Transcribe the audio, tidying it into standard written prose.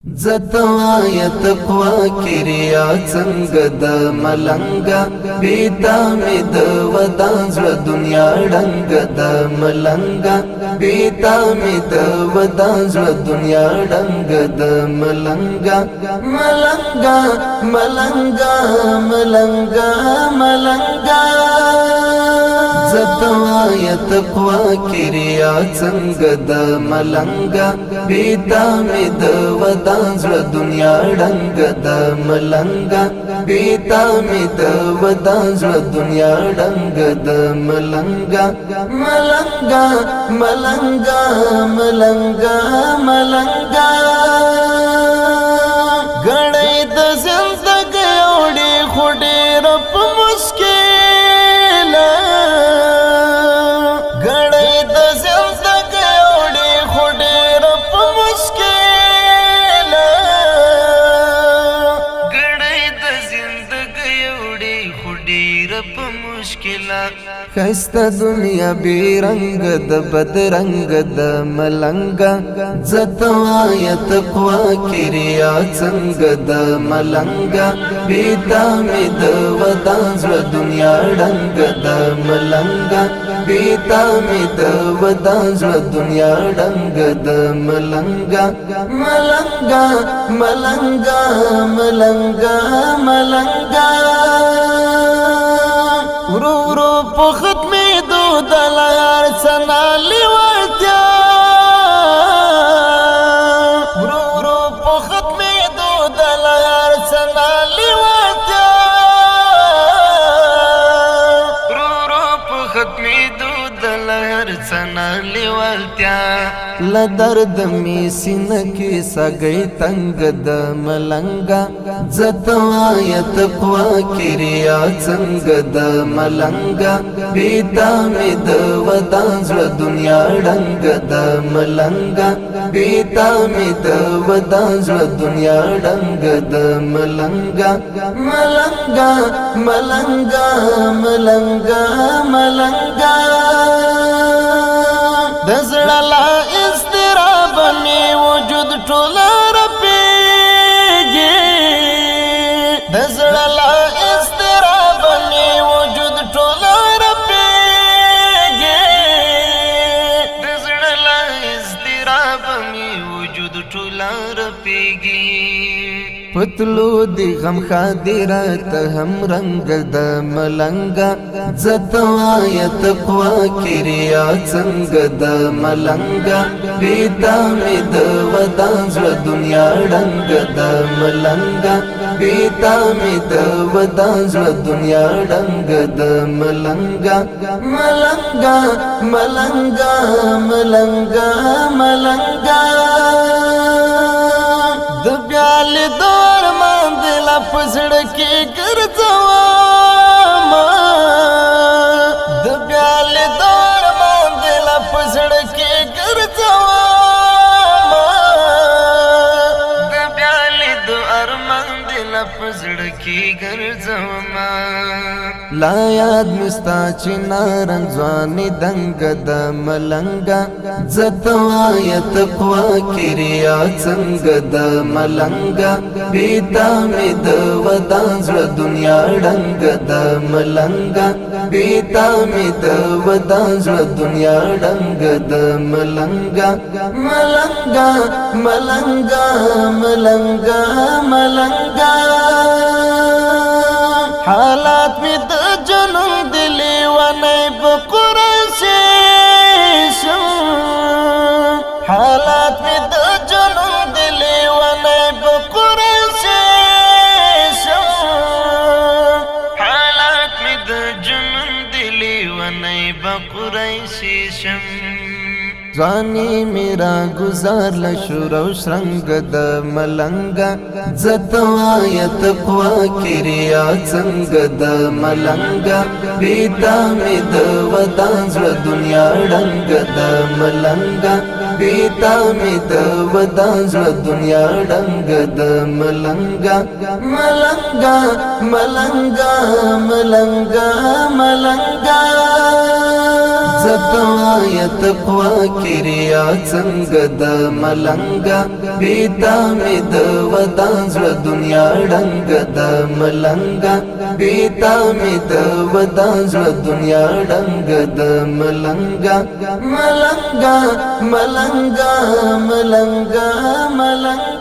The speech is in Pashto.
زتوايت قواكريا څنګه ملنګا بیتا می د ودان زړه دنیا ډنګ د ملنګا بیتا می د ودان زړه دنیا ډنګ د ملنګا ملنګا ملنګا ملنګا ملنګا زتوايت قواكريا څنګه ملنګا بیتا می د ودان زړه دنیا ډنګ د ملنګا بیتا می د ودان زړه دنیا ډنګ د ملنګا ملنګا ملنګا ملنګا ملنګا غړې د زندګۍ اوړي خډې رپ مشکل غړې د زندګۍ اوړي خډې رپ مشکل غړې د زندګۍ اوړي خډې رپ مشکل خسته دنیا بی رنگ د بد رنگ د ملنګا زتوايت قواکریا څنګه د ملنګا بیتا می د ودان زړه دنیا ډنګ د ملنګا بیتا می د ودان زړه دنیا ډنګ د ملنګا ملنګا ملنګا ملنګا ملنګا ورو ورو په ختمې دو د لار سنا لیوالتیا ورو ورو په ختمې دو د لار سنا لیوالتیا ورو ورو په ختمې دو د لار سنا لیوالتیا ل درد می سینه کې سګي تنگ د ملنګا زتوايت قواکریا څنګه د ملنګا بیتا می د ودان زړه دنیا ډنګ د ملنګا بیتا می د ودان زړه دنیا ډنګ د ملنګا ملنګا ملنګا ملنګا ملنګا دزړلا استراب می وجود ټوله رپیږي دزړلا استراب می وجود ټوله رپیږي دزړلا استراب می وجود ټوله رپیږي پتلو دی غم خادرات هم رنگ د ملنګا زتوايت قواکریا څنګه د ملنګا بیتا می د ودان زړه دنیا ډنګ د ملنګا بیتا می د ودان زړه دنیا ډنګ د ملنګا ملنګا ملنګا ملنګا ملنګا د بیال دور باندې لا پسړ کې ګرځوم د بیال دور باندې لا پسړ کې ګرځوم د بیال دور باندې لا پسړ کې ګرځوم لا یاد مستا چې نارنج ځواني دنګ د ملنګا زتوايت قواکریا څنګه د ملنګا بیتا می د ودان زړه دنیا ډنګ د ملنګا بیتا می د ودان زړه دنیا ډنګ د ملنګا ملنګا ملنګا ملنګا ملنګا حالات می د جنون دلی ونه بقرشی حالات می د جنون دلی ونه بقرشی حالات می د جنون دلی ونه بقرشی ځواني میرا گزار لشور او شرنګ د ملنګا زتوايت قواکریا څنګه د ملنګا بیتا می د ودان زړه دنیا ډنګ د ملنګا بیتا می د ودان زړه دنیا ډنګ د ملنګا ملنګا ملنګا ملنګا ملنګا زتوایا تقوا کریا څنګه د ملنګا بیتا می د ودان زړه دنیا ډنګ د ملنګا بیتا می د ودان زړه دنیا ډنګ د ملنګا ملنګا ملنګا ملنګا ملنګا